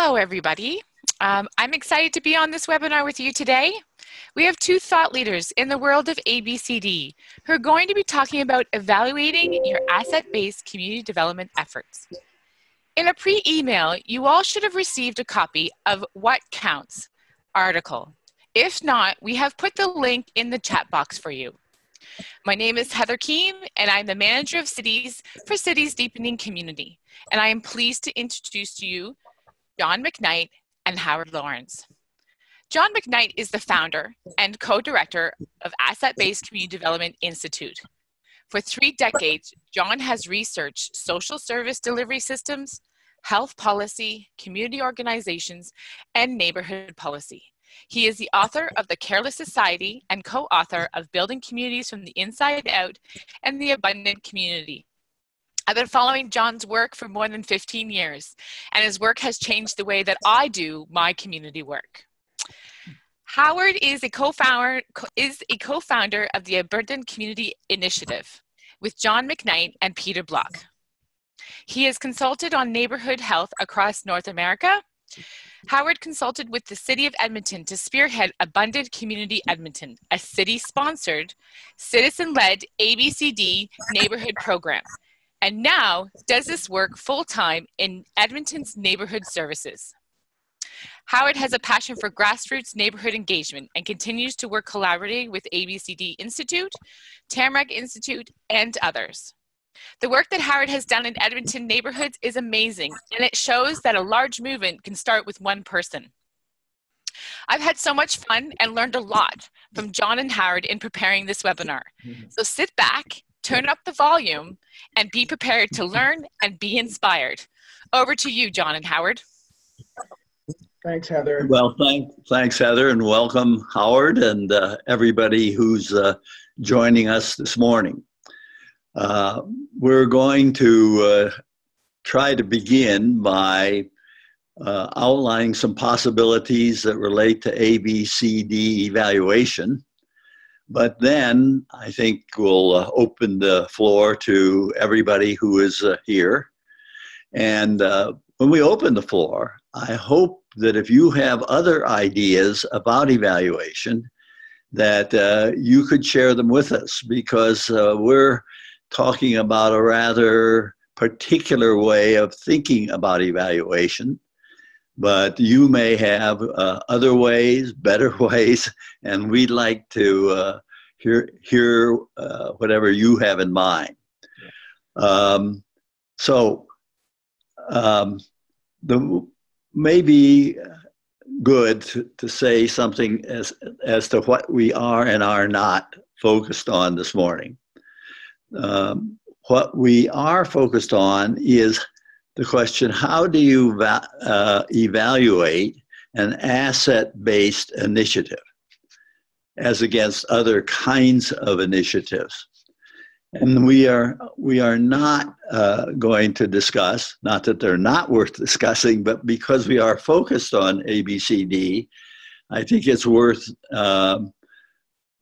Hello, everybody. I'm excited to be on this webinar with you today. We have two thought leaders in the world of ABCD who are going to be talking about evaluating your asset-based community development efforts. In a pre-email, you all should have received a copy of What Counts article. If not, we have put the link in the chat box for you. My name is Heather Keem, and I'm the manager of cities for Cities Deepening Community. And I am pleased to introduce to you John McKnight and Howard Lawrence. John McKnight is the founder and co-director of Asset-Based Community Development Institute. For 3 decades, John has researched social service delivery systems, health policy, community organizations, and neighborhood policy. He is the author of The Careless Society and co-author of Building Communities from the Inside Out and The Abundant Community. I've been following John's work for more than 15 years, and his work has changed the way that I do my community work. Howard is a co-founder of the Abundant Community Initiative with John McKnight and Peter Block. He has consulted on neighborhood health across North America. Howard consulted with the City of Edmonton to spearhead Abundant Community Edmonton, a city-sponsored, citizen-led ABCD neighborhood program, and now does this work full-time in Edmonton's neighborhood services. Howard has a passion for grassroots neighborhood engagement and continues to work collaboratively with ABCD Institute, Tamarack Institute, and others. The work that Howard has done in Edmonton neighborhoods is amazing, and it shows that a large movement can start with one person. I've had so much fun and learned a lot from John and Howard in preparing this webinar. So sit back, turn up the volume, and be prepared to learn and be inspired. Over to you, John and Howard. Thanks, Heather. Well, thanks, Heather, and welcome, Howard, and everybody who's joining us this morning. We're going to try to begin by outlining some possibilities that relate to ABCD evaluation. But then I think we'll open the floor to everybody who is here. And when we open the floor, I hope that if you have other ideas about evaluation, that you could share them with us, because we're talking about a rather particular way of thinking about evaluation. But you may have other ways, better ways, and we'd like to hear whatever you have in mind. Maybe good to say something as to what we are and are not focused on this morning. What we are focused on is the question, how do you evaluate an asset-based initiative as against other kinds of initiatives? And we are not going to discuss, not that they're not worth discussing, but because we are focused on ABCD, I think it's worth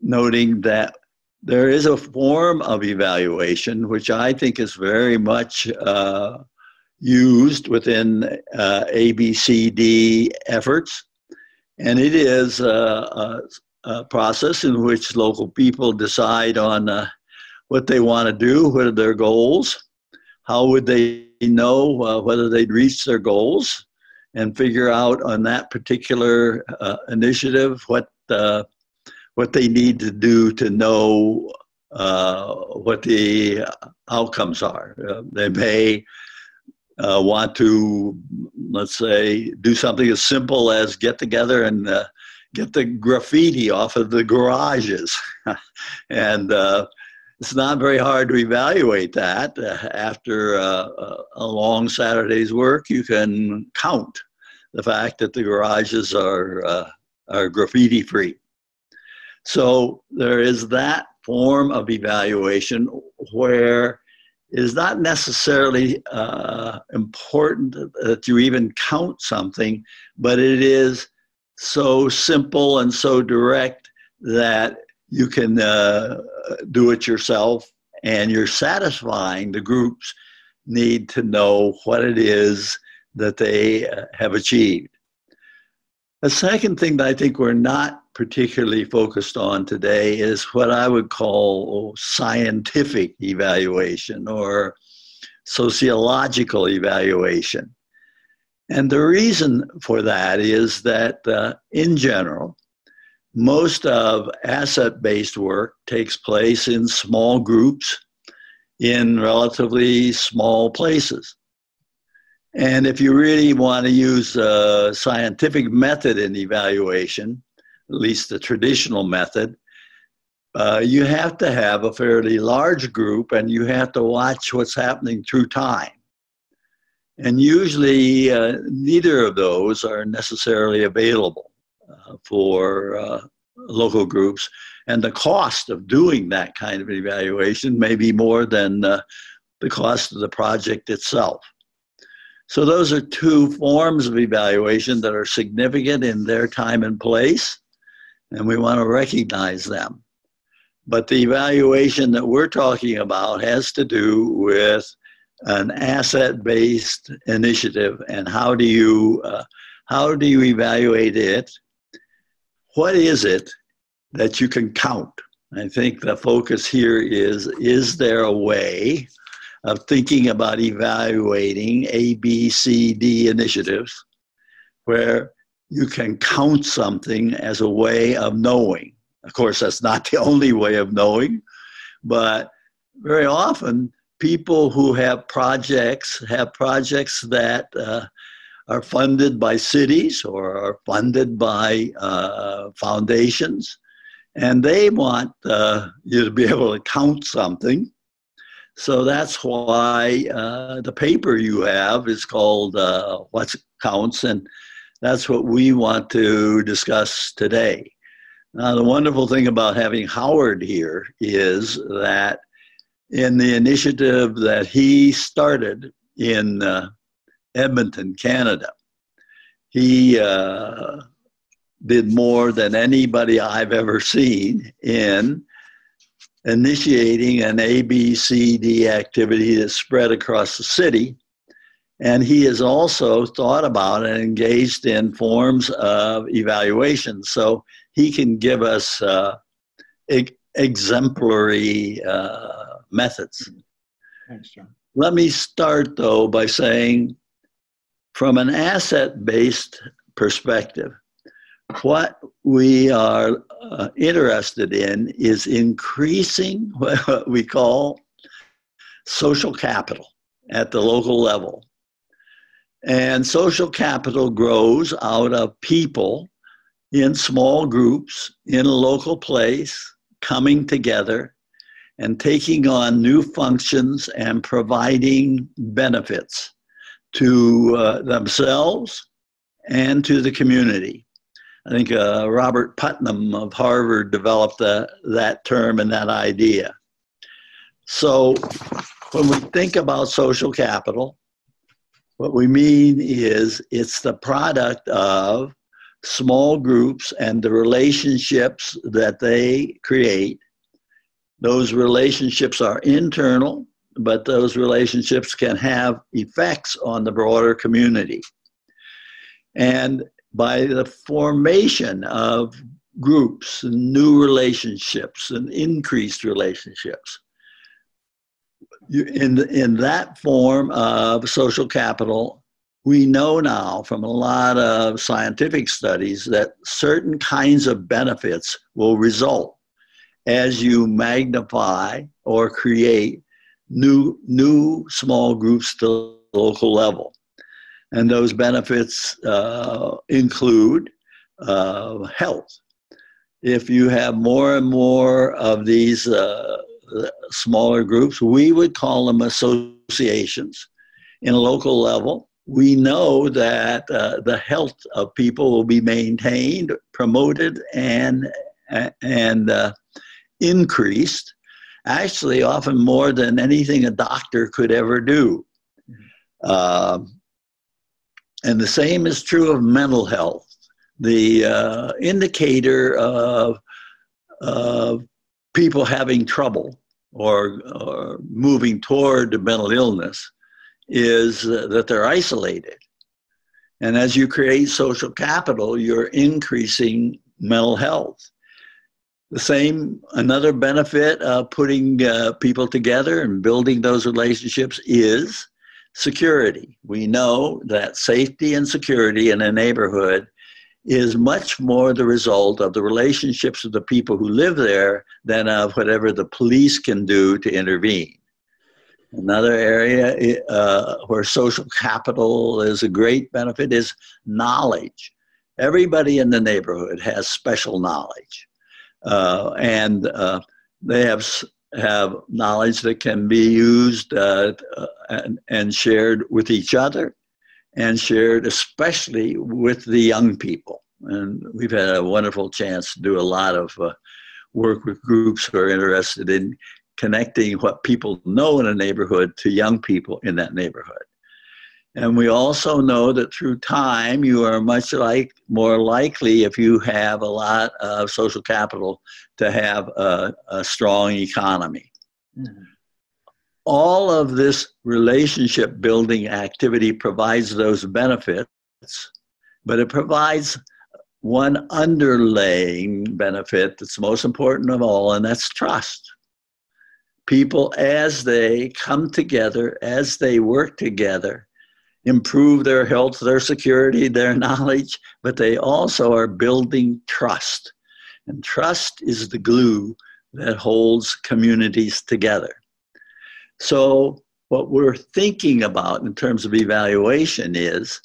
noting that there is a form of evaluation which I think is very much used within ABCD efforts, and it is a process in which local people decide on what they want to do, what are their goals, how would they know whether they'd reach their goals, and figure out on that particular initiative what they need to do to know what the outcomes are. They may want to, let's say, do something as simple as get together and get the graffiti off of the garages. And it's not very hard to evaluate that. After a long Saturday's work, you can count the fact that the garages are graffiti free. So there is that form of evaluation where it is not necessarily important that you even count something, but it is so simple and so direct that you can do it yourself, and you're satisfying the groups need to know what it is that they have achieved. The second thing that I think we're not particularly focused on today is what I would call scientific evaluation or sociological evaluation. And the reason for that is that in general, most of asset-based work takes place in small groups in relatively small places. And if you really want to use a scientific method in evaluation, at least the traditional method, you have to have a fairly large group and you have to watch what's happening through time. And usually neither of those are necessarily available for local groups. And the cost of doing that kind of evaluation may be more than the cost of the project itself. So those are two forms of evaluation that are significant in their time and place, and we want to recognize them. But the evaluation that we're talking about has to do with an asset-based initiative, and how do you evaluate it? What is it that you can count? I think the focus here is there a way of thinking about evaluating ABCD initiatives where you can count something as a way of knowing? Of course, that's not the only way of knowing, but very often people who have projects that are funded by cities or are funded by foundations, and they want you to be able to count something. So that's why the paper you have is called What Counts, and that's what we want to discuss today. Now, the wonderful thing about having Howard here is that in the initiative that he started in Edmonton, Canada, he did more than anybody I've ever seen in initiating an ABCD activity that spread across the city. And he has also thought about and engaged in forms of evaluation. So he can give us exemplary methods. Thanks, John. Let me start, though, by saying from an asset-based perspective, what we are interested in is increasing what we call social capital at the local level. And social capital grows out of people in small groups in a local place coming together and taking on new functions and providing benefits to themselves and to the community. I think Robert Putnam of Harvard developed that term and that idea. So when we think about social capital, what we mean is it's the product of small groups and the relationships that they create. Those relationships are internal, but those relationships can have effects on the broader community. And by the formation of groups and new relationships and increased relationships, in that form of social capital, we know now from a lot of scientific studies that certain kinds of benefits will result as you magnify or create new small groups to the local level. And those benefits include health. If you have more and more of these smaller groups, we would call them associations. In a local level, we know that the health of people will be maintained, promoted, and increased, actually often more than anything a doctor could ever do. And the same is true of mental health. The indicator of people having trouble or moving toward mental illness is that they're isolated. And as you create social capital, you're increasing mental health. Another benefit of putting people together and building those relationships is security. We know that safety and security in a neighborhood is much more the result of the relationships of the people who live there than of whatever the police can do to intervene. Another area where social capital is a great benefit is knowledge. Everybody in the neighborhood has special knowledge, and they have knowledge that can be used and shared with each other, and shared especially with the young people. And we've had a wonderful chance to do a lot of work with groups who are interested in connecting what people know in a neighborhood to young people in that neighborhood. And we also know that through time, you are more likely, if you have a lot of social capital, to have a strong economy. Mm-hmm. All of this relationship building activity provides those benefits, but it provides one underlying benefit that's most important of all, and that's trust. People, as they come together, as they work together, improve their health, their security, their knowledge, but they also are building trust. And trust is the glue that holds communities together. So what we're thinking about in terms of evaluation is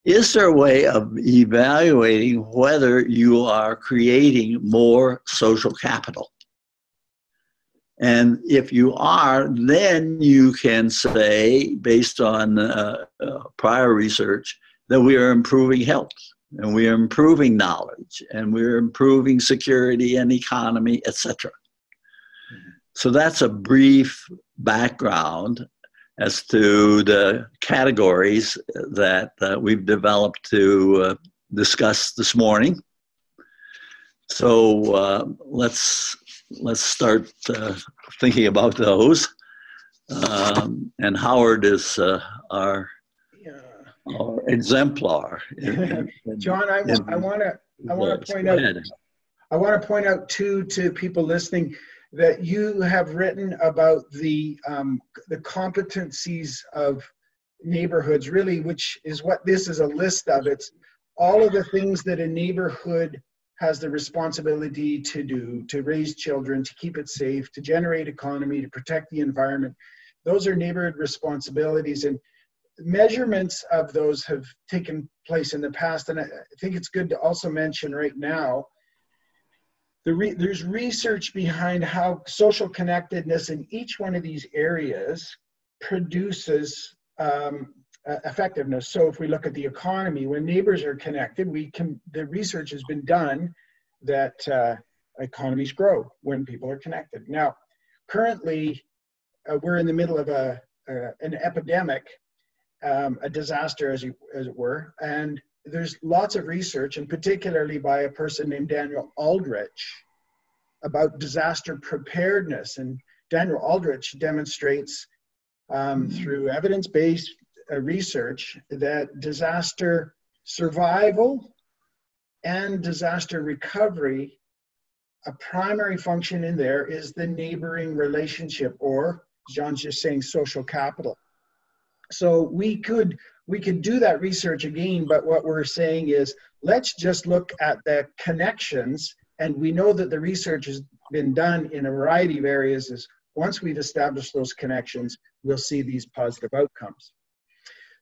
there a way of evaluating whether you are creating more social capital? And if you are, then you can say, based on prior research, that we are improving health, and we are improving knowledge, and we're improving security and economy, etc. So that's a brief background as to the categories that we've developed to discuss this morning. So let's start thinking about those. And Howard is our exemplar. John, I want to point out too to people listening that you have written about the competencies of neighborhoods, really, which is what this is a list of. It's all of the things that a neighborhood has the responsibility to do, to raise children, to keep it safe, to generate economy, to protect the environment. Those are neighborhood responsibilities, and measurements of those have taken place in the past. And I think it's good to also mention right now, there's research behind how social connectedness in each one of these areas produces effectiveness. So if we look at the economy, when neighbors are connected, the research has been done that economies grow when people are connected. Now, currently, we're in the middle of an epidemic, a disaster, as it were, and there's lots of research, and particularly by a person named Daniel Aldrich, about disaster preparedness. And Daniel Aldrich demonstrates through evidence-based research that disaster survival and disaster recovery, a primary function in there is the neighboring relationship, or John's just saying social capital. So we could do that research again, but what we're saying is, let's just look at the connections. And we know that the research has been done in a variety of areas. Is once we've established those connections, we'll see these positive outcomes.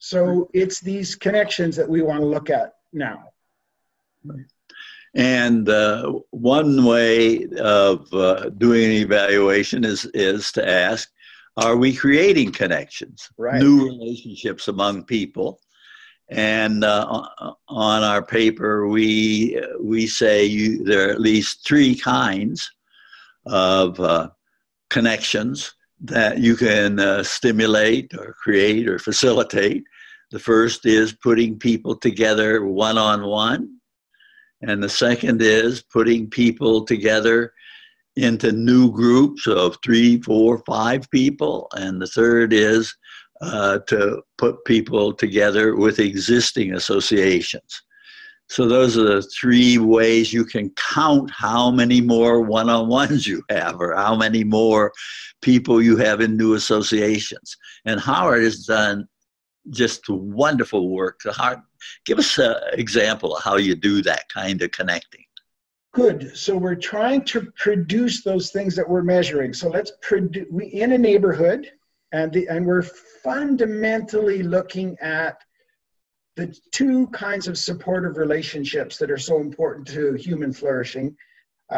So it's these connections that we want to look at now. And one way of doing an evaluation is to ask, are we creating connections, new relationships among people? And on our paper, we say there are at least three kinds of connections that you can stimulate or create or facilitate. The first is putting people together one-on-one. And the second is putting people together into new groups of 3, 4, 5 people. And the third is to put people together with existing associations. So those are the three ways you can count how many more one-on-ones you have or how many more people you have in new associations. And Howard has done just wonderful work. So Howard, give us an example of how you do that kind of connecting. Good. So we're trying to produce those things that we're measuring. So let's produce, we in a neighborhood, and we're fundamentally looking at the two kinds of supportive relationships that are so important to human flourishing.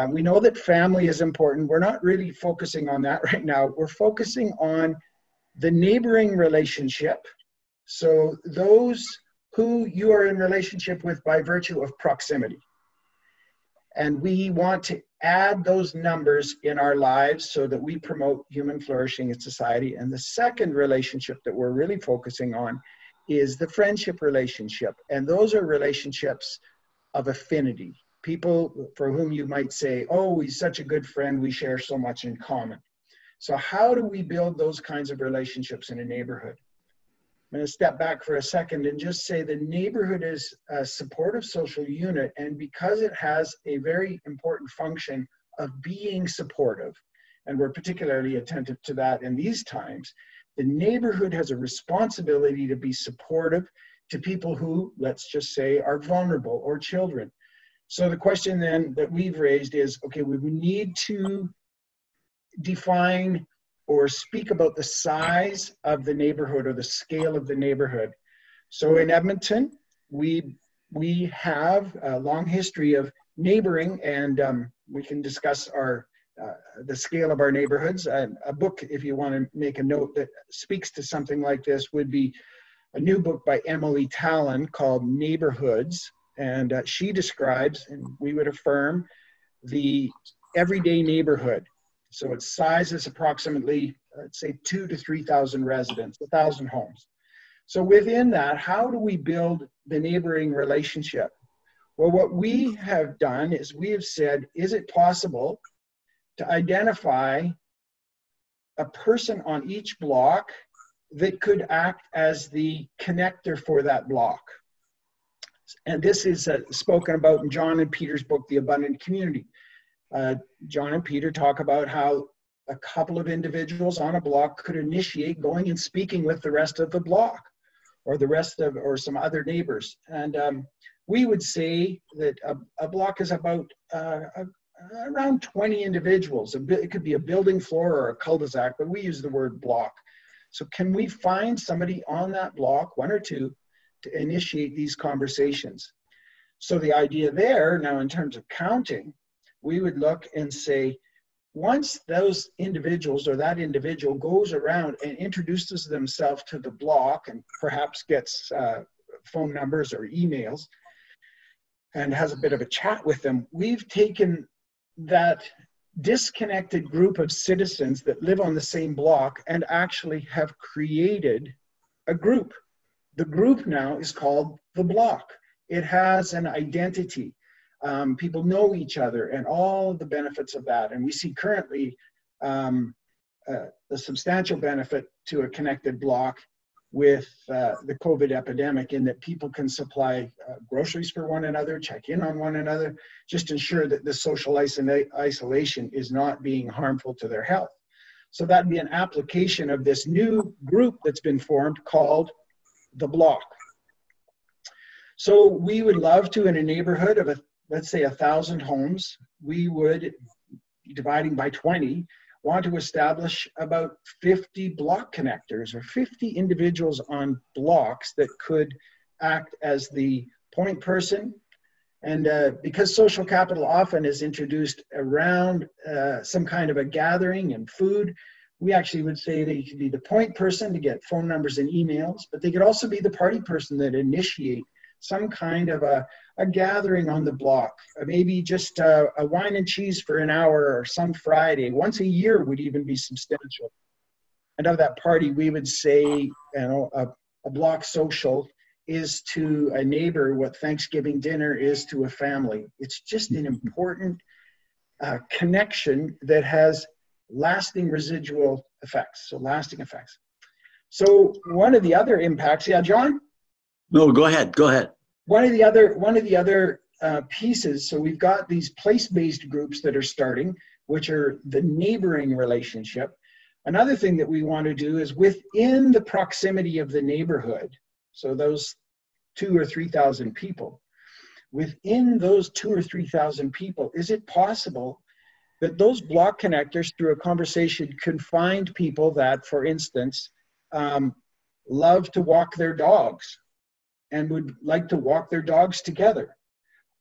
We know that family is important. We're not really focusing on that right now. We're focusing on the neighboring relationship. So those who you are in relationship with by virtue of proximity. And we want to add those numbers in our lives so that we promote human flourishing in society. And the second relationship that we're really focusing on is the friendship relationship. And those are relationships of affinity. People for whom you might say, oh, he's such a good friend, we share so much in common. So how do we build those kinds of relationships in a neighborhood? I'm going to step back for a second and just say the neighborhood is a supportive social unit, and because it has a very important function of being supportive, and we're particularly attentive to that in these times, the neighborhood has a responsibility to be supportive to people who, let's just say, are vulnerable or children. So the question then that we've raised is, okay, we need to define or speak about the size of the neighborhood or the scale of the neighborhood. So in Edmonton, we have a long history of neighboring, and we can discuss the scale of our neighborhoods. A book, if you want to make a note that speaks to something like this, would be a new book by Emily Tallon called Neighborhoods. And she describes, and we would affirm, the everyday neighborhood. So its size is approximately, let's say, 2,000 to 3,000 residents, 1,000 homes. So within that, how do we build the neighboring relationship? Well, what we have done is we have said, is it possible to identify a person on each block that could act as the connector for that block? And this is spoken about in John and Peter's book, The Abundant Community. John and Peter talk about how a couple of individuals on a block could initiate going and speaking with the rest of the block or some other neighbors. And we would say that a block is about around 20 individuals. It could be a building floor or a cul-de-sac, but we use the word block. So can we find somebody on that block, one or two, to initiate these conversations? So the idea there, now in terms of counting, we would look and say, once those individuals or that individual goes around and introduces themselves to the block and perhaps gets phone numbers or emails and has a bit of a chat with them, we've taken that disconnected group of citizens that live on the same block and actually have created a group. The group now is called the block. It has an identity. People know each other and all of the benefits of that. And we see currently the substantial benefit to a connected block with the COVID epidemic, in that people can supply groceries for one another, check in on one another, just ensure that the social isolation is not being harmful to their health. So that'd be an application of this new group that's been formed called the block. So we would love to, in a neighborhood of let's say 1,000 homes, we would, dividing by 20, want to establish about 50 block connectors or 50 individuals on blocks that could act as the point person. And because social capital often is introduced around some kind of a gathering and food, we actually would say they could be the point person to get phone numbers and emails, but they could also be the party person that initiate some kind of a gathering on the block, maybe just a wine and cheese for an hour or some Friday. Once a year would even be substantial. And of that party, we would say, a block social is to a neighbor what Thanksgiving dinner is to a family. It's just an important connection that has lasting residual effects, so lasting effects. So one of the other impacts, yeah, John? No, go ahead, go ahead. One of the other pieces, so we've got these place-based groups that are starting, which are the neighboring relationship. Another thing that we want to do is within the proximity of the neighborhood, so those 2,000 or 3,000 people, within those 2,000 or 3,000 people, is it possible that those block connectors through a conversation can find people that, for instance, love to walk their dogs and would like to walk their dogs together?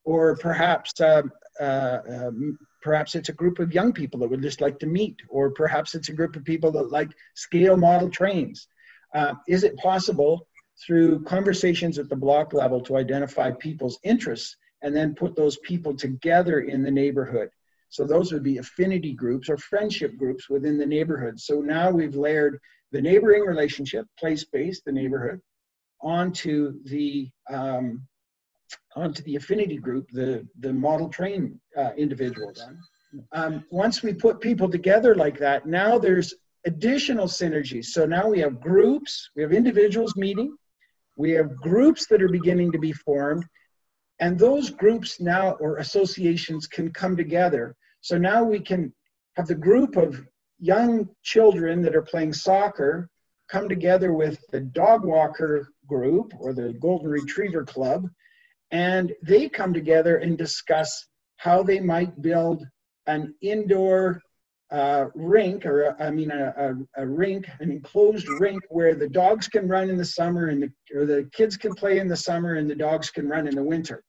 Or perhaps perhaps it's a group of young people that would just like to meet, or perhaps it's a group of people that like scale model trains. Is it possible through conversations at the block level to identify people's interests and then put those people together in the neighborhood? So those would be affinity groups or friendship groups within the neighborhood. So now we've layered the neighboring relationship, place-based, the neighborhood, onto the affinity group, the model train individuals. Once we put people together like that, now there's additional synergies. So now we have groups, we have individuals meeting, we have groups that are beginning to be formed, and those groups now, or associations, can come together. So now we can have the group of young children that are playing soccer come together with the dog walker group or the golden retriever club, and they come together and discuss how they might build an indoor rink, or a rink, an enclosed rink where the dogs can run in the summer and the kids can play in the summer and the dogs can run in the winter.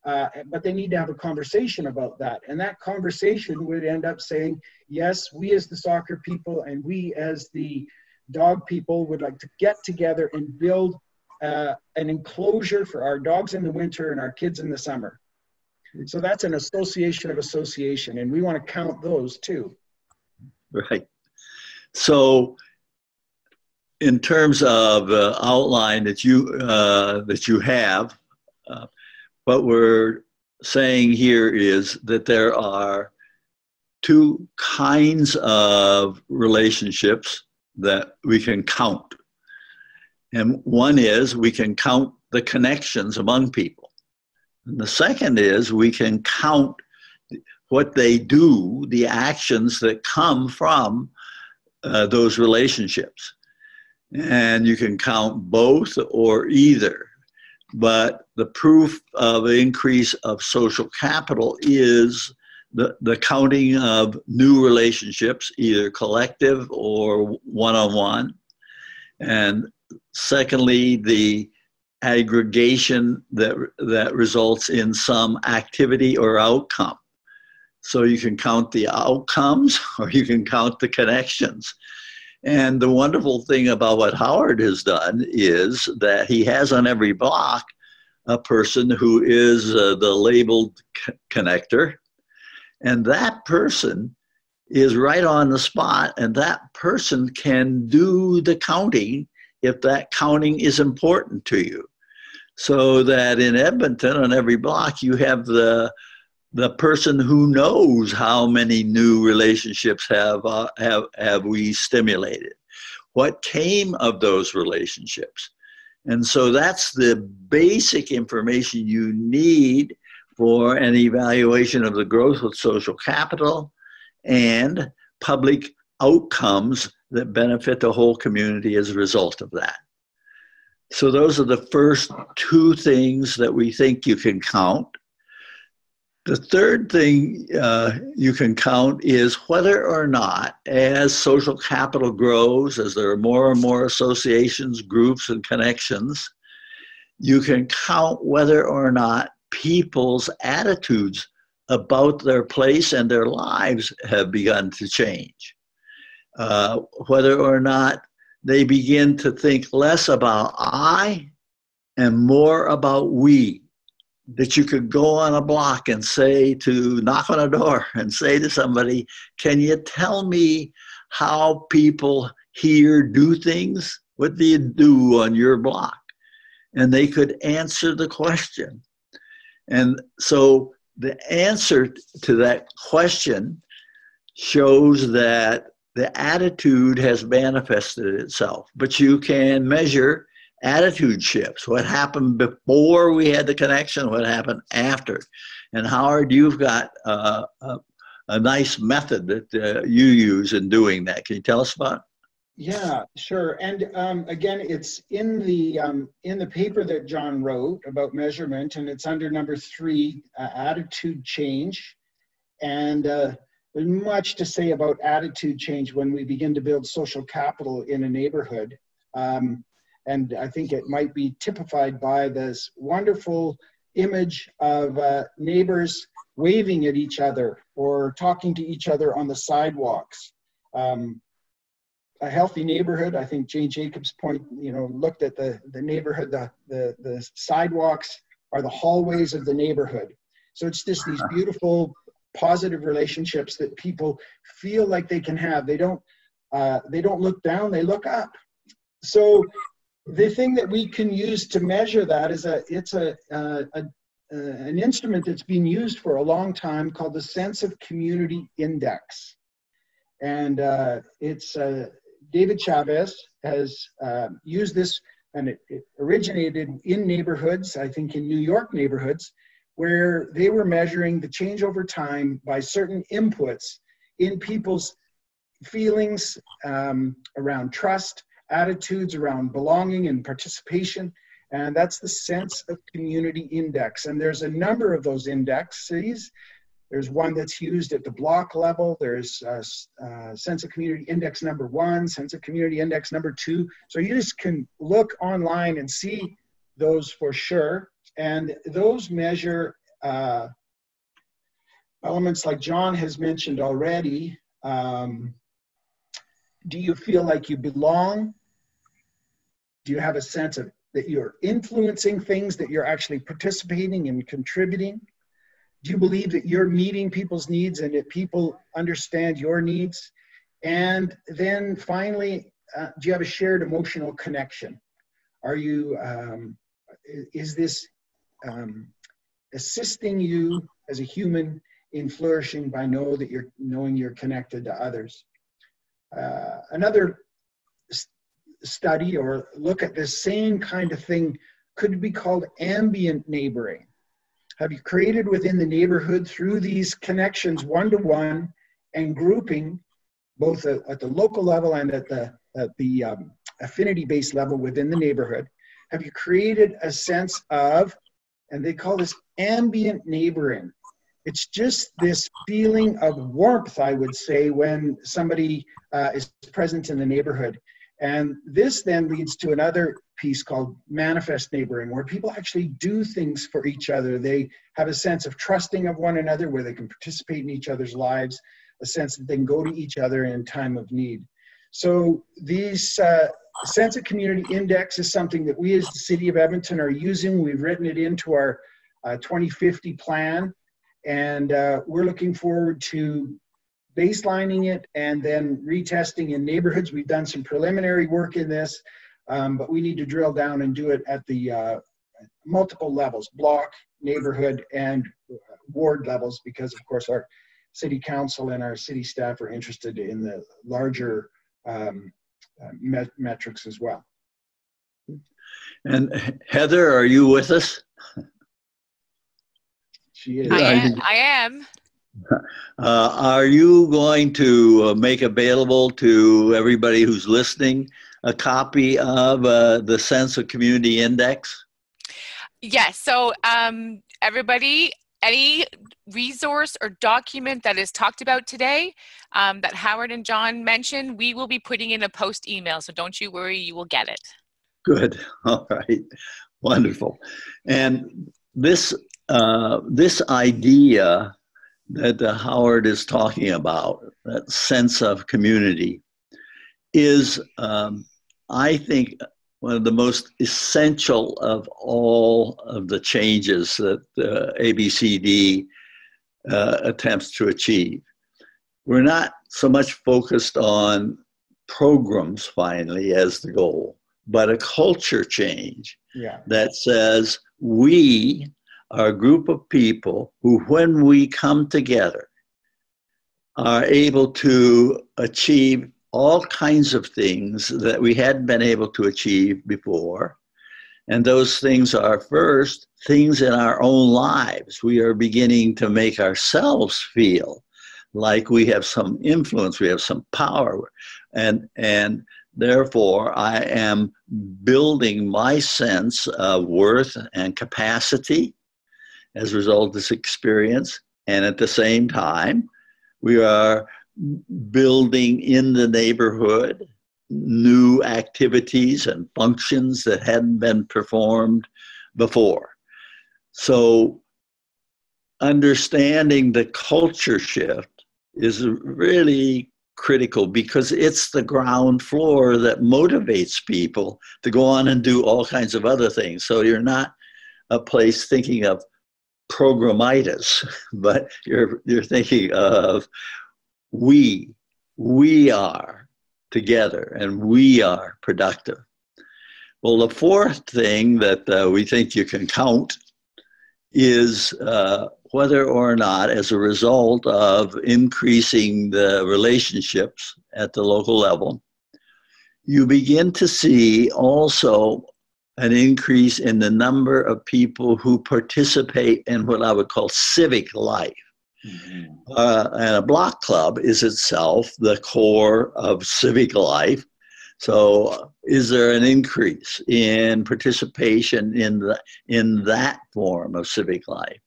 But they need to have a conversation about that. And that conversation would end up saying, yes, we as the soccer people and we as the dog people would like to get together and build an enclosure for our dogs in the winter and our kids in the summer. So that's an association of association, and we want to count those too. Right. So in terms of the outline that you have, what we're saying here is that there are two kinds of relationships that we can count. And one is we can count the connections among people. And the second is we can count what they do, the actions that come from those relationships. And you can count both or either. But the proof of the increase of social capital is the counting of new relationships, either collective or one-on-one. And secondly, the aggregation that results in some activity or outcome. So you can count the outcomes or you can count the connections. And the wonderful thing about what Howard has done is that he has on every block a person who is the labeled connector. And that person is right on the spot, and that person can do the counting if that counting is important to you. So that in Edmonton, on every block, you have the person who knows how many new relationships have we stimulated, what came of those relationships. And so that's the basic information you need for an evaluation of the growth of social capital and public outcomes that benefit the whole community as a result of that. So those are the first two things that we think you can count. The third thing you can count is whether or not, as social capital grows, as there are more and more associations, groups, and connections, you can count whether or not people's attitudes about their place and their lives have begun to change. Whether or not they begin to think less about I and more about we. That you could go on a block and knock on a door and say to somebody, can you tell me how people here do things? What do you do on your block? And they could answer the question. And so the answer to that question shows that the attitude has manifested itself. But you can measure attitude shifts, what happened before we had the connection, what happened after. And Howard, you've got a nice method that you use in doing that. Can you tell us about it? Yeah, sure. And again, it's in the paper that John wrote about measurement, and it's under number 3, attitude change. And there's much to say about attitude change when we begin to build social capital in a neighborhood. And I think it might be typified by this wonderful image of neighbors waving at each other or talking to each other on the sidewalks. A healthy neighborhood, I think Jane Jacobs' point, looked at the neighborhood, the sidewalks are the hallways of the neighborhood. So it's just these beautiful, positive relationships that people feel like they can have. They don't look down, they look up. So the thing that we can use to measure that is an instrument that's been used for a long time called the Sense of Community Index. And it's David Chavez has used this, and it originated in neighborhoods, I think in New York neighborhoods, where they were measuring the change over time by certain inputs in people's feelings around trust, attitudes around belonging and participation. And that's the Sense of Community Index. And there's a number of those indexes. There's one that's used at the block level. There's Sense of Community Index number 1, Sense of Community Index number 2. So you just can look online and see those for sure. And those measure elements like John has mentioned already. Do you feel like you belong? Do you have a sense of that you're influencing things, that you're actually participating and contributing? Do you believe that you're meeting people's needs and that people understand your needs? And then finally, do you have a shared emotional connection? Are you, is this assisting you as a human in flourishing by knowing you're connected to others? Another study or look at this same kind of thing could be called ambient neighboring. Have you created within the neighborhood through these connections one-to-one and grouping both at the local level and at the affinity-based level within the neighborhood? Have you created a sense of, and they call this ambient neighboring. It's just this feeling of warmth, I would say, when somebody is present in the neighborhood. And this then leads to another piece called manifest neighboring, where people actually do things for each other. They have a sense of trusting of one another, where they can participate in each other's lives, a sense that they can go to each other in time of need. So these Sense of Community Index is something that we as the City of Edmonton are using. We've written it into our 2050 plan, and we're looking forward to baselining it and then retesting in neighborhoods. We've done some preliminary work in this, but we need to drill down and do it at the multiple levels, block, neighborhood, and ward levels, because of course our city council and our city staff are interested in the larger metrics as well. And Heather, are you with us? She is. I am. Are you going to make available to everybody who's listening a copy of the Sense of Community Index? Yes. So everybody, any resource or document that is talked about today that Howard and John mentioned, we will be putting in a post email. So don't you worry, you will get it. Good. All right. Wonderful. And this idea that Howard is talking about, that sense of community, is, I think, one of the most essential of all of the changes that ABCD attempts to achieve. We're not so much focused on programs finally as the goal, but a culture change that says we are a group of people who, when we come together, are able to achieve all kinds of things that we hadn't been able to achieve before. And those things are, first, things in our own lives. We are beginning to make ourselves feel like we have some influence, we have some power. And therefore, I am building my sense of worth and capacity as a result of this experience. And at the same time, we are building in the neighborhood new activities and functions that hadn't been performed before. So understanding the culture shift is really critical because it's the ground floor that motivates people to go on and do all kinds of other things. So you're not a place thinking of programitis, but you're thinking of we are together and we are productive. Well, the fourth thing that we think you can count is whether or not, as a result of increasing the relationships at the local level, you begin to see also an increase in the number of people who participate in what I would call civic life. Mm-hmm. And a block club is itself the core of civic life. So is there an increase in participation in that form of civic life?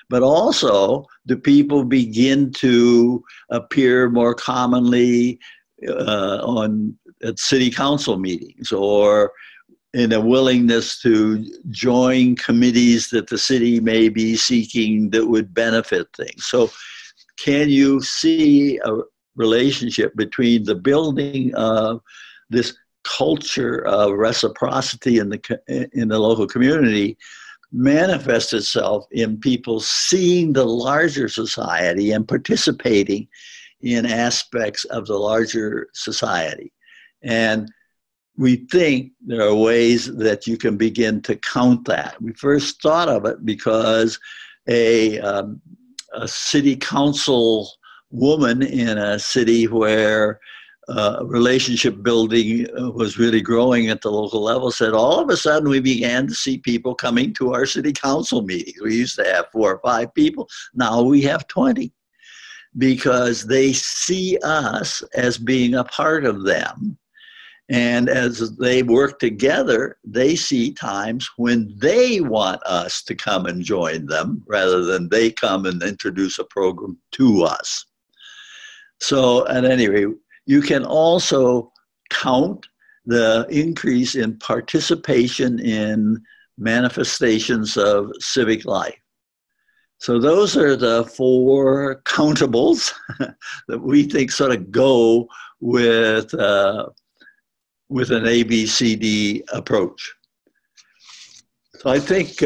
But also, do people begin to appear more commonly at city council meetings, or in a willingness to join committees that the city may be seeking that would benefit things? So can you see a relationship between the building of this culture of reciprocity in the local community manifests itself in people seeing the larger society and participating in aspects of the larger society? And we think there are ways that you can begin to count that. We first thought of it because a city council woman in a city where relationship building was really growing at the local level said, all of a sudden we began to see people coming to our city council meetings. We used to have 4 or 5 people. Now we have 20 because they see us as being a part of them. And as they work together, they see times when they want us to come and join them rather than they come and introduce a program to us. So at any rate, you can also count the increase in participation in manifestations of civic life. So those are the 4 countables that we think sort of go with an ABCD approach. So I think,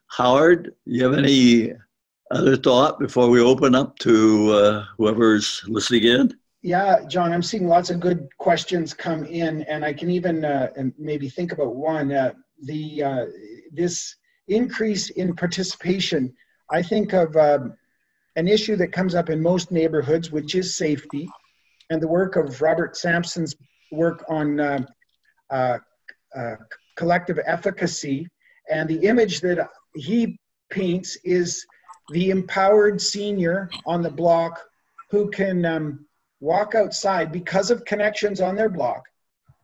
Howard, you have any other thought before we open up to whoever's listening in? Yeah, John, I'm seeing lots of good questions come in, and I can even maybe think about one. This increase in participation, I think of an issue that comes up in most neighborhoods, which is safety, and the work of Robert Sampson's work on collective efficacy. And the image that he paints is the empowered senior on the block who can walk outside because of connections on their block,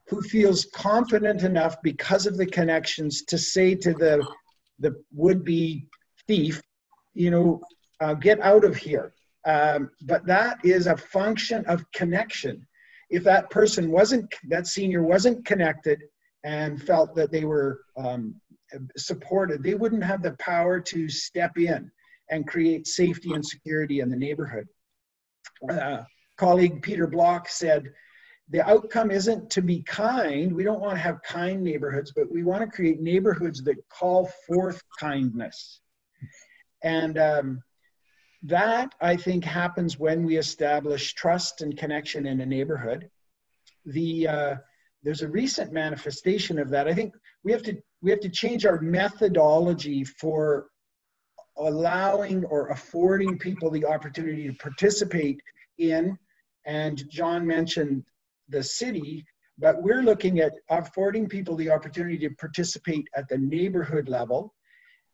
who feels confident enough because of the connections to say to the would-be thief, get out of here. But that is a function of connection. If that person that senior wasn't connected and felt that they were supported, they wouldn't have the power to step in and create safety and security in the neighborhood. Colleague Peter Block said, the outcome isn't to be kind. We don't want to have kind neighborhoods, but we want to create neighborhoods that call forth kindness. And that, I think, happens when we establish trust and connection in a neighborhood. There's a recent manifestation of that. I think we have to change our methodology for allowing or affording people the opportunity to participate in, and John mentioned the city, but we're looking at affording people the opportunity to participate at the neighborhood level.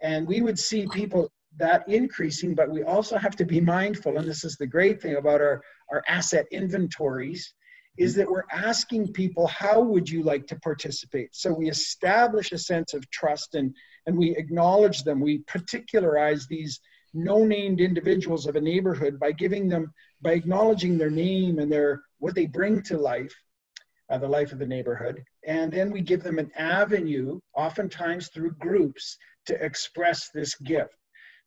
And we would see people that increasing, but we also have to be mindful, and this is the great thing about our asset inventories, is that we're asking people, how would you like to participate? So we establish a sense of trust, and we acknowledge them. We particularize these no-named individuals of a neighborhood by acknowledging their name and what they bring to life, the life of the neighborhood. And then we give them an avenue, oftentimes through groups, to express this gift.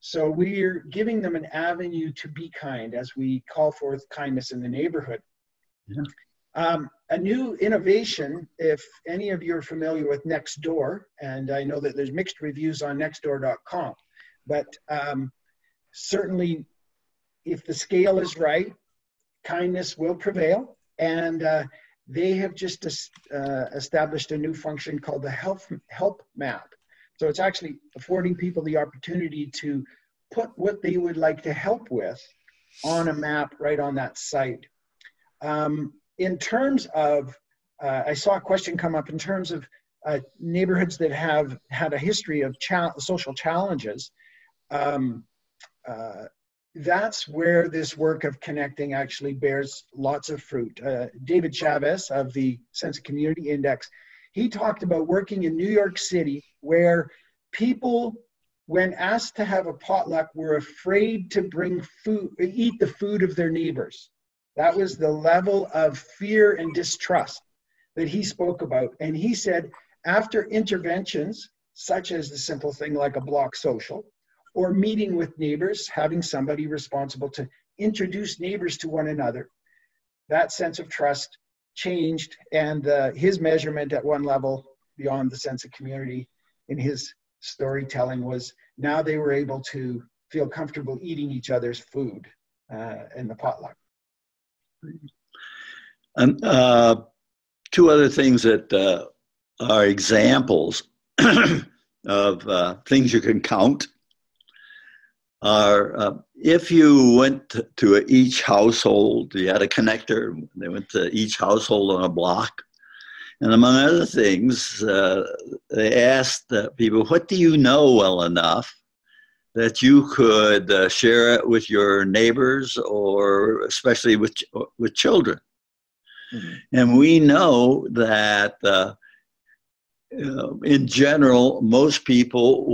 So we're giving them an avenue to be kind as we call forth kindness in the neighborhood. Yeah. A new innovation, if any of you are familiar with Nextdoor, and I know that there's mixed reviews on nextdoor.com, but certainly if the scale is right, kindness will prevail. And they have just established a new function called the help map. So it's actually affording people the opportunity to put what they would like to help with on a map right on that site. In terms of, I saw a question come up in terms of neighborhoods that have had a history of social challenges. That's where this work of connecting actually bears lots of fruit. David Chavez of the Sense of Community Index, he talked about working in New York City where people, when asked to have a potluck, were afraid to bring food, eat the food of their neighbors. That was the level of fear and distrust that he spoke about. And he said, after interventions, such as the simple thing like a block social, or meeting with neighbors, having somebody responsible to introduce neighbors to one another, that sense of trust changed. And his measurement at one level beyond the sense of community in his storytelling was now they were able to feel comfortable eating each other's food in the potluck. And two other things that are examples of things you can count are if you went to each household, you had a connector, they went to each household on a block, and among other things, they asked people, what do you know well enough that you could share it with your neighbors or especially with children? Mm-hmm. And we know that in general, most people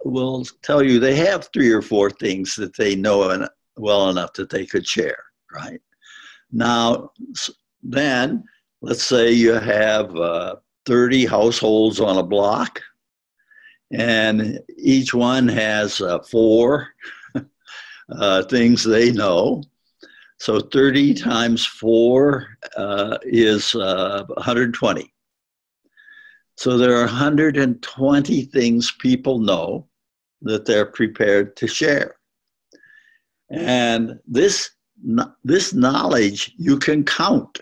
will tell you they have 3 or 4 things that they know well enough that they could share, right? Now, then, let's say you have 30 households on a block, and each one has 4 things they know. So 30 times 4 is 120. So there are 120 things people know that they're prepared to share. And this knowledge you can count,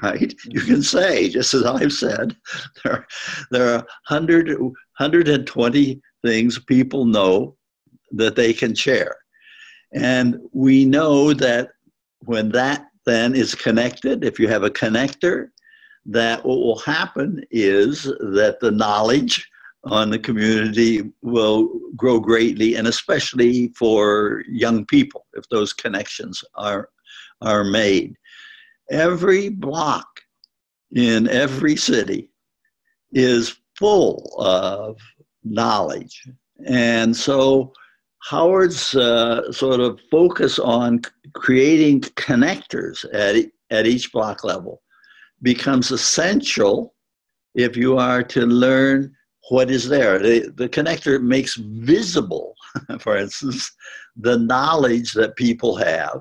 right? You can say, just as I've said, there are 120 things people know that they can share. And we know that when that then is connected, if you have a connector, that what will happen is that the knowledge on the community will grow greatly, and especially for young people, if those connections are made. Every block in every city is full of knowledge. And so Howard's sort of focus on creating connectors at each block level becomes essential if you are to learn what is there. The connector makes visible, for instance, the knowledge that people have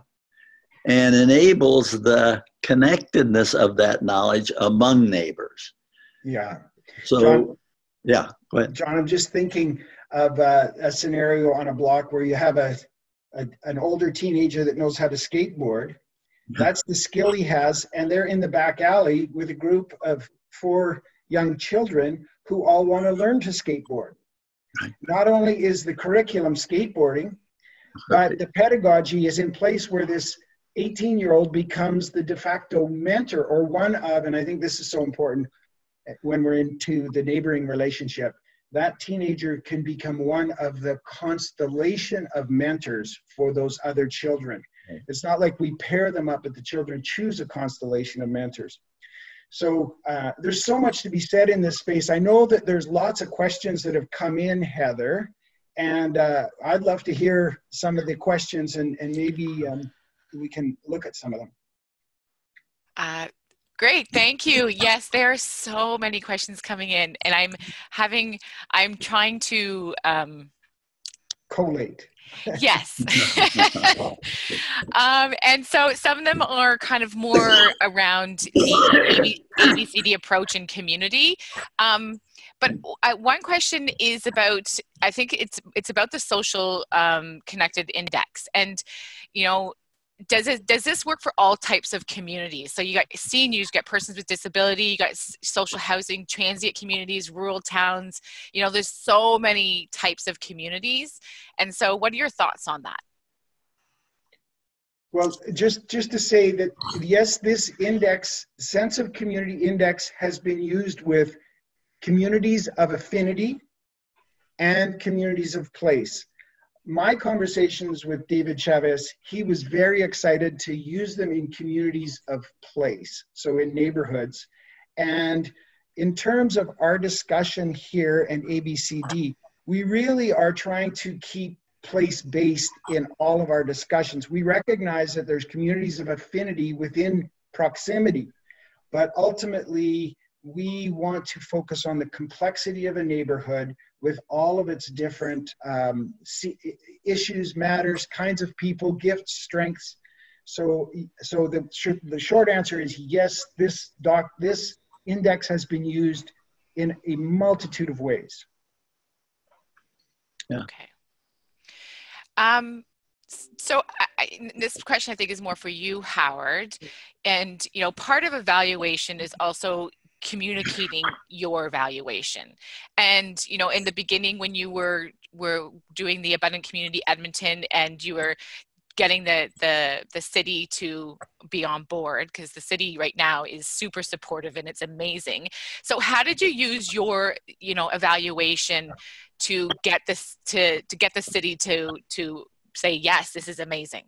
and enables the connectedness of that knowledge among neighbors. Yeah. So, John, yeah, go ahead. John, I'm just thinking of a scenario on a block where you have an older teenager that knows how to skateboard. That's the skill he has, and they're in the back alley with a group of 4 young children who all want to learn to skateboard. Right. Not only is the curriculum skateboarding, but the pedagogy is in place where this 18-year-old becomes the de facto mentor or one of, and I think this is so important when we're into the neighboring relationship, that teenager can become one of the constellation of mentors for those other children. It's not like we pair them up, but the children choose a constellation of mentors. So there's so much to be said in this space. I know that there's lots of questions that have come in, Heather, and I'd love to hear some of the questions, and maybe we can look at some of them. Great, thank you. Yes, there are so many questions coming in, and I'm trying to collate. Yes. And so some of them are kind of more around the ABCD approach and community. But one question is about, I think it's about the social connected index. And, you know, does this work for all types of communities? So you got seniors, you got persons with disability, you got social housing, transient communities, rural towns. You know, there's so many types of communities. And so what are your thoughts on that? Well, just to say that, yes, this index, sense of community index, has been used with communities of affinity and communities of place. My conversations with David Chavez, he was very excited to use them in communities of place, so in neighborhoods. And in terms of our discussion here and ABCD, we really are trying to keep place-based in all of our discussions. We recognize that there's communities of affinity within proximity, but ultimately we want to focus on the complexity of a neighborhood with all of its different issues, matters, kinds of people, gifts, strengths. So the short answer is yes, this index has been used in a multitude of ways. Yeah. Okay. So this question I think is more for you, Howard. And, you know, part of evaluation is also communicating your evaluation. And, you know, in the beginning when you were doing the Abundant Community Edmonton and you were getting the city to be on board, because the city right now is super supportive and it's amazing. So how did you use your, you know, evaluation to get this to get the city to say, yes, this is amazing?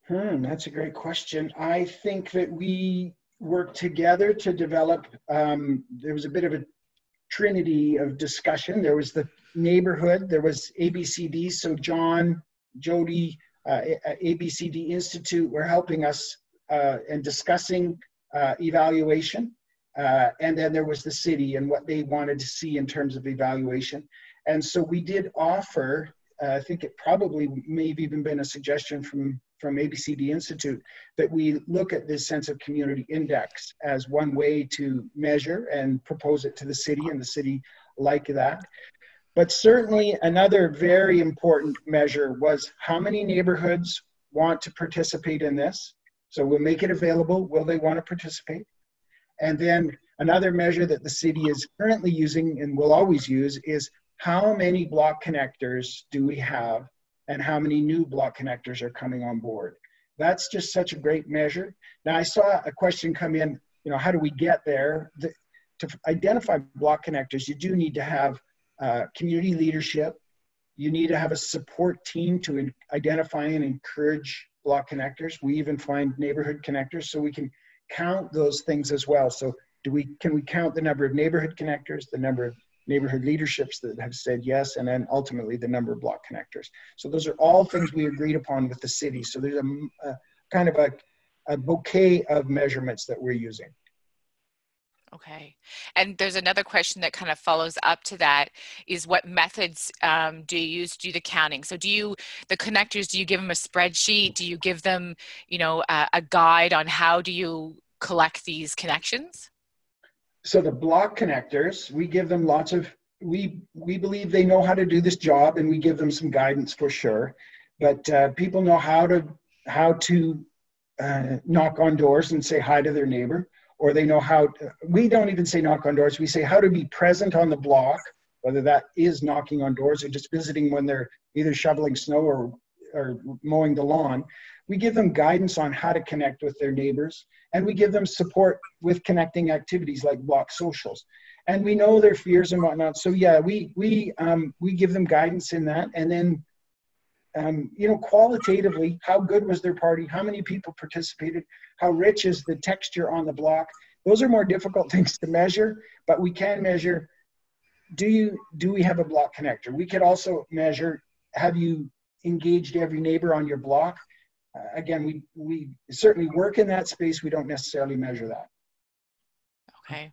That's a great question. I think that we worked together to develop, there was a bit of a trinity of discussion. There was the neighborhood, there was ABCD, so John, Jody, ABCD Institute were helping us in discussing evaluation. And then there was the city and what they wanted to see in terms of evaluation. And so we did offer, I think it probably may have even been a suggestion from ABCD Institute, that we look at this sense of community index as one way to measure and propose it to the city, and the city like that. But certainly another very important measure was how many neighborhoods want to participate in this. So we'll make it available. Will they want to participate? And then another measure that the city is currently using and will always use is how many block connectors do we have and how many new block connectors are coming on board. That's just such a great measure. Now I saw a question come in, you know, how do we get there? To identify block connectors, you do need to have community leadership. You need to have a support team to identify and encourage block connectors. We even find neighborhood connectors, so we can count those things as well. So can we count the number of neighborhood connectors, the number of neighborhood leaderships that have said yes, and then ultimately the number of block connectors. So those are all things we agreed upon with the city. So there's a kind of a bouquet of measurements that we're using. Okay. And there's another question that kind of follows up to that is what methods do you use to do the counting? So the connectors, do you give them a spreadsheet? Do you give them, you know, a guide on how do you collect these connections? So the block connectors, we give them lots of, we believe they know how to do this job, and we give them some guidance for sure. But people know how to knock on doors and say hi to their neighbor, or they know how, we don't even say knock on doors, we say how to be present on the block, whether that is knocking on doors or just visiting when they're either shoveling snow or or mowing the lawn. We give them guidance on how to connect with their neighbors, and we give them support with connecting activities like block socials. And we know their fears and whatnot. So yeah, we give them guidance in that. And then, you know, qualitatively, how good was their party? How many people participated? How rich is the texture on the block? Those are more difficult things to measure, but we can measure, do we have a block connector? We could also measure, have you engaged every neighbor on your block? Again, we certainly work in that space. We don't necessarily measure that. Okay.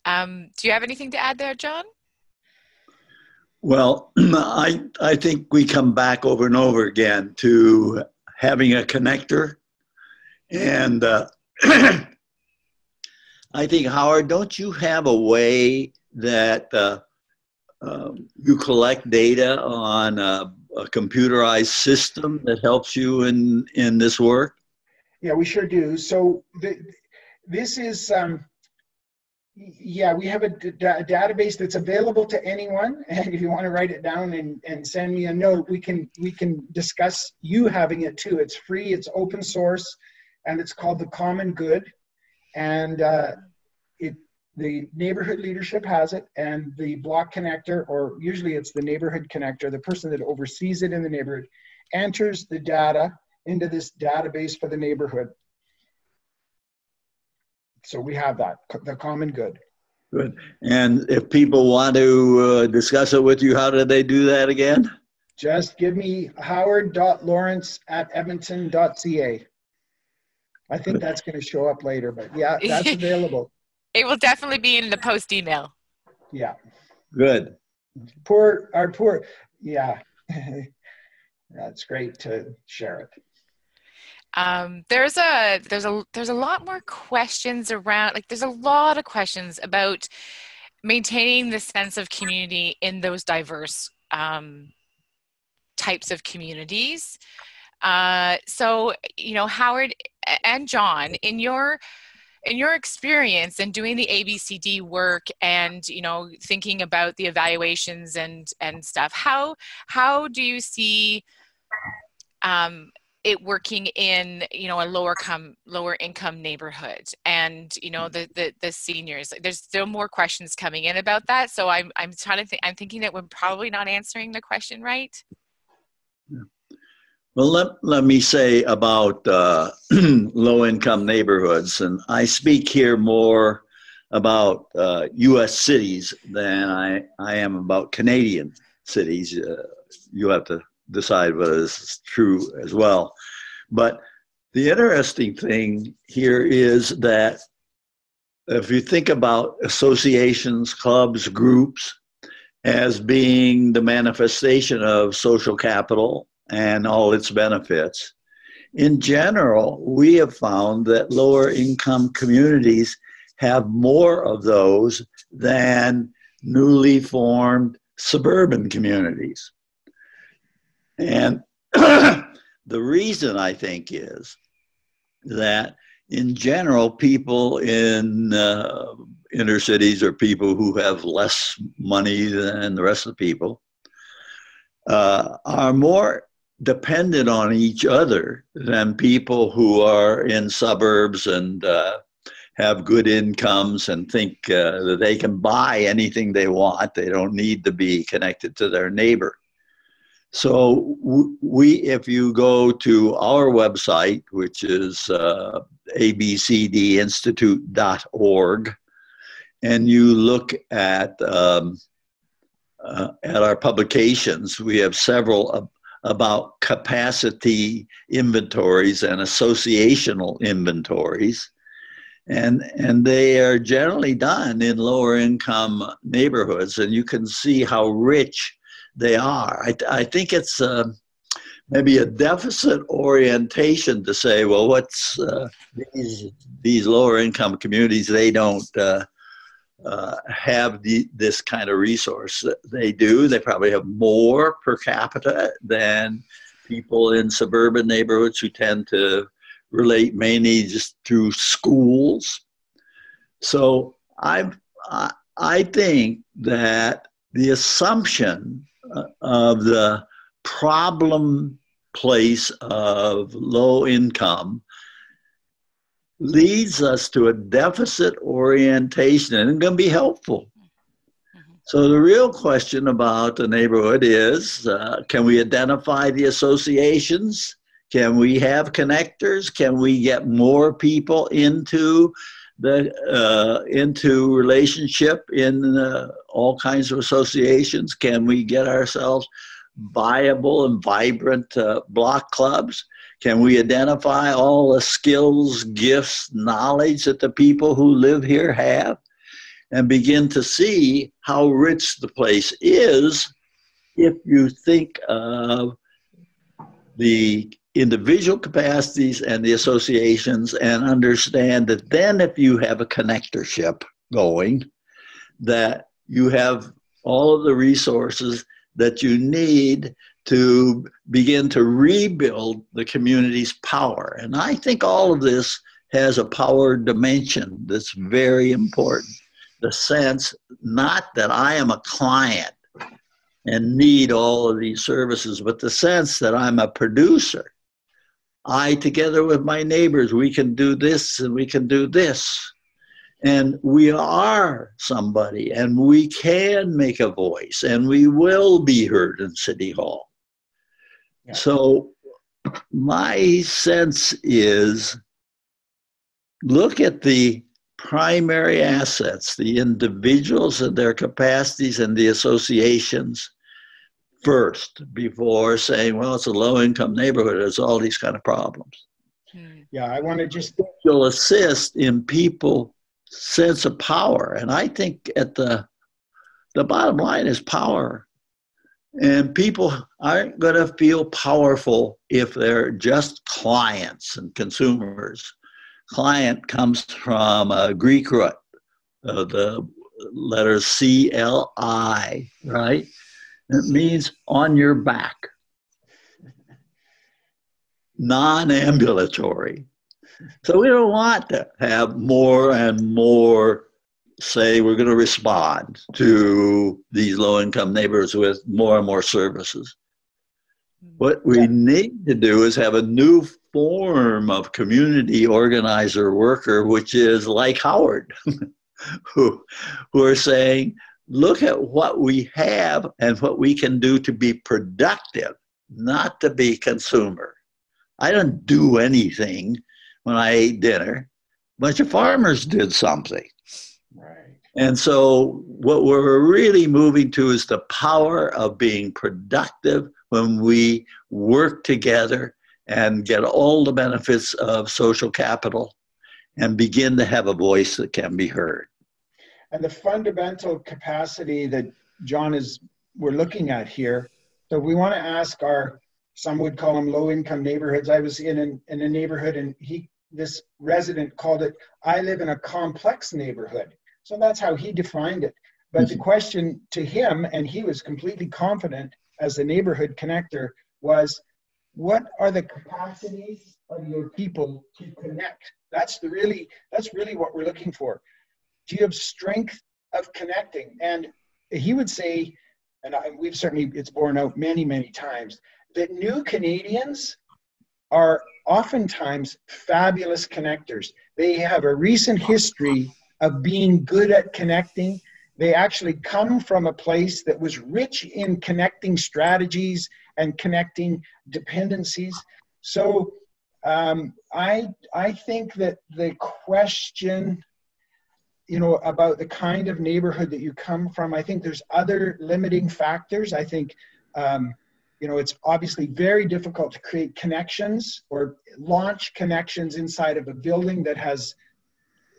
Do you have anything to add there, John? Well, I think we come back over and over again to having a connector. And I think, Howard, don't you have a way that you collect data on a computerized system that helps you in this work? Yeah, we sure do. So this is, yeah, we have a database that's available to anyone. And if you want to write it down and send me a note, we can discuss you having it too. It's free, it's open source, and it's called the Common Good. And the neighborhood leadership has it, and the block connector, or usually it's the neighborhood connector, the person that oversees it in the neighborhood, enters the data into this database for the neighborhood. So we have that, the Common Good. Good. And if people want to discuss it with you, how do they do that again? Just give me howard.lawrence@edmonton.ca. I think that's going to show up later, but yeah, that's available. It will definitely be in the post email. Yeah. Good. Yeah. That's great to share it. There's a lot more questions around, like there's a lot of questions about maintaining the sense of community in those diverse types of communities. So, you know, Howard and John, in your experience in doing the ABCD work and, you know, thinking about the evaluations and stuff, how do you see it working in, you know, a lower income neighborhood, and, you know, the seniors? There's still more questions coming in about that, so I'm trying to think. I'm thinking that we're probably not answering the question right. Yeah. Well, let me say about low-income neighborhoods, and I speak here more about U.S. cities than I am about Canadian cities. You have to decide whether this is true as well. But the interesting thing here is that if you think about associations, clubs, groups as being the manifestation of social capital and all its benefits, in general, we have found that lower income communities have more of those than newly formed suburban communities. And the reason, I think, is that in general, people in inner cities, or people who have less money than the rest of the people, are more dependent on each other than people who are in suburbs and have good incomes and think that they can buy anything they want. They don't need to be connected to their neighbor. So if you go to our website, which is abcdinstitute.org, and you look at our publications, we have several about capacity inventories and associational inventories. And they are generally done in lower income neighborhoods, and you can see how rich they are. I think it's maybe a deficit orientation to say, well, what's these lower income communities, they don't have this kind of resource. They do. They probably have more per capita than people in suburban neighborhoods who tend to relate mainly just through schools. So I think that the assumption of the problem place of low income leads us to a deficit orientation, and it's going to be helpful. So the real question about the neighborhood is, can we identify the associations? Can we have connectors? Can we get more people into relationship in all kinds of associations? Can we get ourselves viable and vibrant block clubs? Can we identify all the skills, gifts, knowledge that the people who live here have, and begin to see how rich the place is if you think of the individual capacities and the associations, and understand that then if you have a connectorship going, that you have all of the resources that you need to begin to rebuild the community's power. And I think all of this has a power dimension that's very important. The sense, not that I am a client and need all of these services, but the sense that I'm a producer. I, together with my neighbors, we can do this and we can do this. And we are somebody, and we can make a voice, and we will be heard in City Hall. Yeah. So my sense is, look at the primary assets, the individuals and their capacities and the associations first, before saying, well, it's a low-income neighborhood, there's all these kind of problems. Yeah, I want to just... You'll assist in people's sense of power. And I think at the bottom line is power. And people aren't going to feel powerful if they're just clients and consumers. Client comes from a Greek root, the letters C-L-I, right? It means on your back, non-ambulatory. So we don't want to have more and more say we're going to respond to these low-income neighborhoods with more and more services. What we need to do is have a new form of community organizer worker, which is like Howard, who are saying, look at what we have and what we can do to be productive, not to be consumer. I don't do anything when I ate dinner. A bunch of farmers did something. Right. And so what we're really moving to is the power of being productive when we work together and get all the benefits of social capital and begin to have a voice that can be heard. And the fundamental capacity that we're looking at here, so we want to ask some would call them low-income neighborhoods. I was in a neighborhood, and this resident called it, I live in a complex neighborhood. So that's how he defined it. But the question to him, and he was completely confident as the neighborhood connector, was, what are the capacities of your people to connect? That's really what we're looking for. Do you have strength of connecting? And he would say, and we've certainly, it's borne out many, many times, that new Canadians are oftentimes fabulous connectors. They have a recent history of being good at connecting. They actually come from a place that was rich in connecting strategies and connecting dependencies. So I think that the question, about the kind of neighborhood that you come from, I think there's other limiting factors. I think, it's obviously very difficult to create connections or launch connections inside of a building that has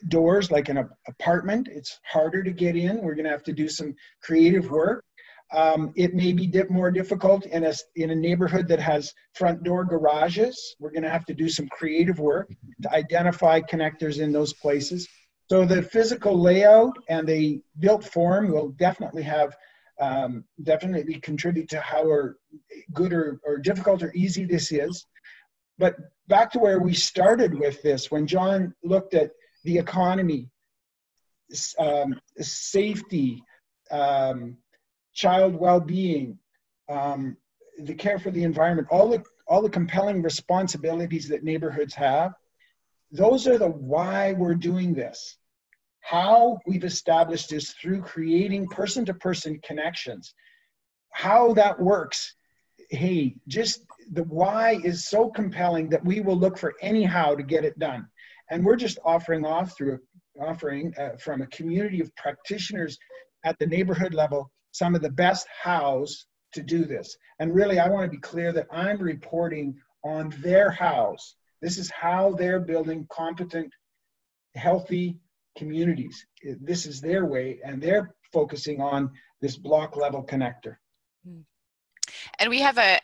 doors like an apartment. It's harder to get in. We're going to have to do some creative work. It may be more difficult in a neighborhood that has front door garages. We're going to have to do some creative work to identify connectors in those places. So the physical layout and the built form will definitely definitely contribute to how good or difficult or easy this is. But back to where we started with this, when John looked at the economy, safety, child well-being, the care for the environment, all the compelling responsibilities that neighborhoods have, those are the why we're doing this. How we've established is through creating person-to-person connections. How that works, hey, just the why is so compelling that we will look for any how to get it done. And we're just offering from a community of practitioners at the neighborhood level some of the best hows to do this. And really, I want to be clear that I'm reporting on their hows. This is how they're building competent, healthy communities. This is their way, and they're focusing on this block level connector. And we have a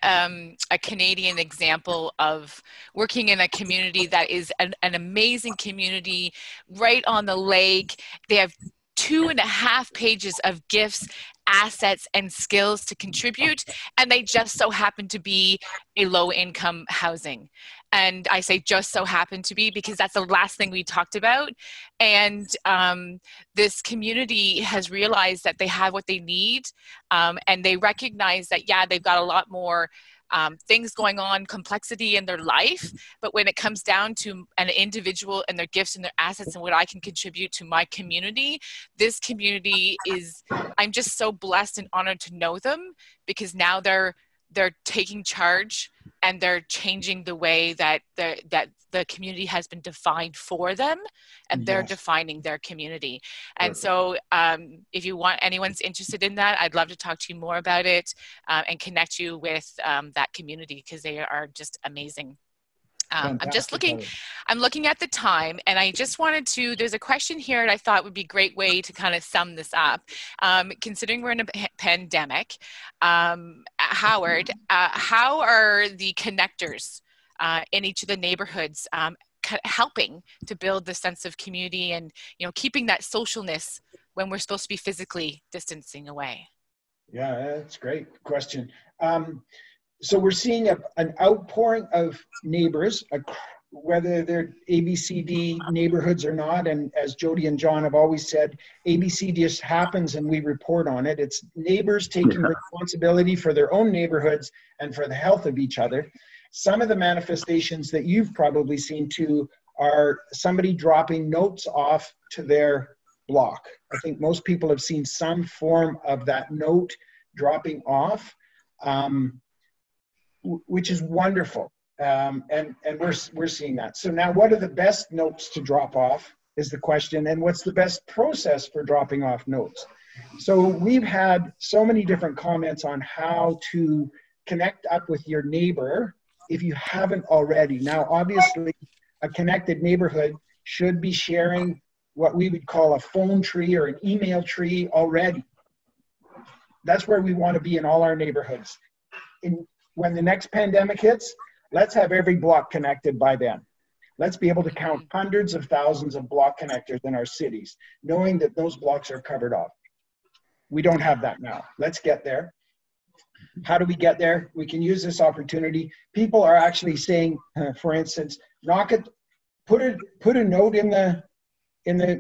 Canadian example of working in a community that is an amazing community right on the lake. They have 2.5 pages of gifts, assets, and skills to contribute, and they just so happen to be a low-income housing. And I say just so happen to be because that's the last thing we talked about. And this community has realized that they have what they need, and they recognize that, yeah, they've got a lot more things going on, complexity in their life, but when it comes down to an individual and their gifts and their assets and what I can contribute to my community, this community is, I'm just so blessed and honored to know them, because now they're taking charge and they're changing the way that the community has been defined for them, and they're defining their community. And so if you want, anyone's interested in that, I'd love to talk to you more about it and connect you with that community, because they are just amazing. I'm looking at the time, and I just wanted to, there's a question here that I thought would be a great way to kind of sum this up. Considering we're in a pandemic, Howard, how are the connectors in each of the neighborhoods helping to build the sense of community and, you know, keeping that socialness when we're supposed to be physically distancing away? Yeah, that's a great question. So we're seeing an outpouring of neighbors, whether they're ABCD neighborhoods or not. And as Jody and John have always said, ABCD just happens and we report on it. It's neighbors taking responsibility for their own neighborhoods and for the health of each other. Some of the manifestations that you've probably seen too are somebody dropping notes off to their block. I think most people have seen some form of that note dropping off. Which is wonderful, and we're seeing that. So now, what are the best notes to drop off is the question, and what's the best process for dropping off notes? So we've had so many different comments on how to connect up with your neighbor if you haven't already. Now, obviously, a connected neighborhood should be sharing what we would call a phone tree or an email tree already. That's where we want to be in all our neighborhoods. When the next pandemic hits, let's have every block connected by then. Let's be able to count hundreds of thousands of block connectors in our cities, knowing that those blocks are covered off. We don't have that now. Let's get there. How do we get there? We can use this opportunity. People are actually saying, for instance, put a note in the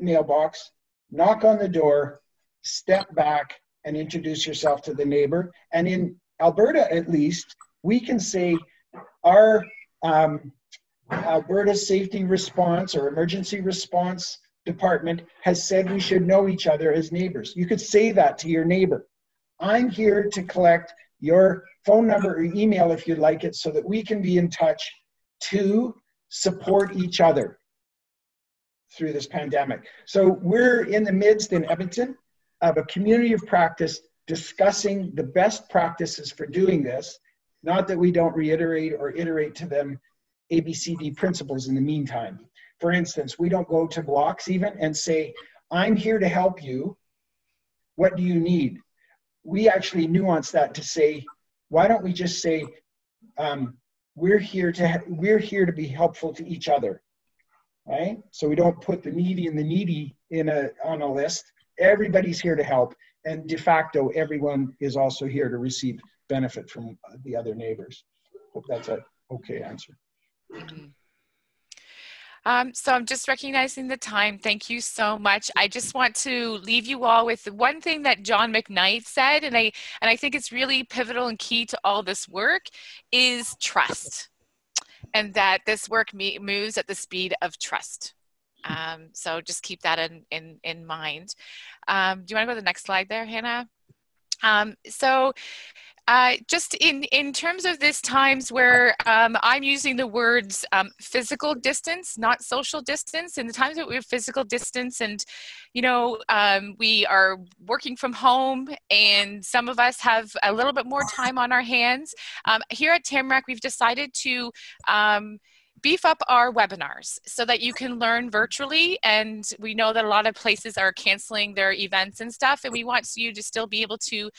mailbox, knock on the door, step back, and introduce yourself to the neighbor. And in Alberta, at least, we can say our Alberta Safety Response or Emergency Response Department has said we should know each other as neighbors. You could say that to your neighbor. I'm here to collect your phone number or email if you'd like it, so that we can be in touch to support each other through this pandemic. So we're in the midst in Edmonton of a community of practice discussing the best practices for doing this. Not that we don't reiterate or iterate to them ABCD principles in the meantime. For instance, we don't go to blocks even and say, I'm here to help you. What do you need? We actually nuance that to say, why don't we just say, we're here to be helpful to each other, right? So we don't put the needy and the needy on a list. Everybody's here to help, and de facto, everyone is also here to receive benefit from the other neighbors. Hope that's an okay answer. So I'm just recognizing the time. Thank you so much. I just want to leave you all with one thing that John McKnight said, and I think it's really pivotal and key to all this work, is trust, and that this work moves at the speed of trust. So just keep that in mind. Do you want to go to the next slide there, Hannah? Just in terms of this times where I'm using the words physical distance, not social distance, in the times that we have physical distance and, you know, we are working from home and some of us have a little bit more time on our hands. Here at Tamarack, we've decided to beef up our webinars so that you can learn virtually, and we know that a lot of places are canceling their events and stuff, and we want you to still be able to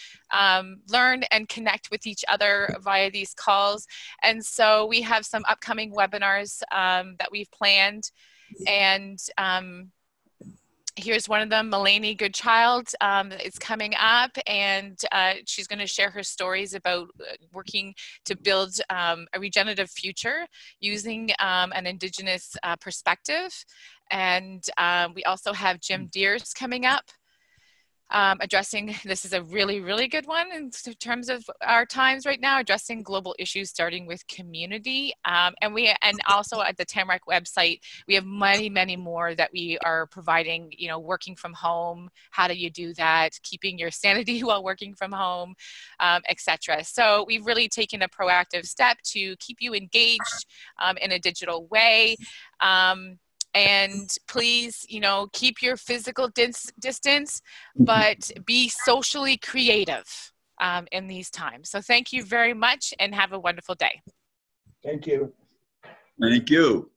learn and connect with each other via these calls. And so we have some upcoming webinars that we've planned, and here's one of them. Melanie Goodchild is coming up, and she's going to share her stories about working to build a regenerative future using an Indigenous perspective. And we also have Jim Deers coming up, addressing, this is a really, really good one in terms of our times right now, addressing global issues starting with community. And also at the Tamarack website, we have many, many more that we are providing, you know, working from home, how do you do that, keeping your sanity while working from home, etc. So we've really taken a proactive step to keep you engaged in a digital way. And please, you know, keep your physical distance, but be socially creative in these times. So thank you very much and have a wonderful day. Thank you. Thank you.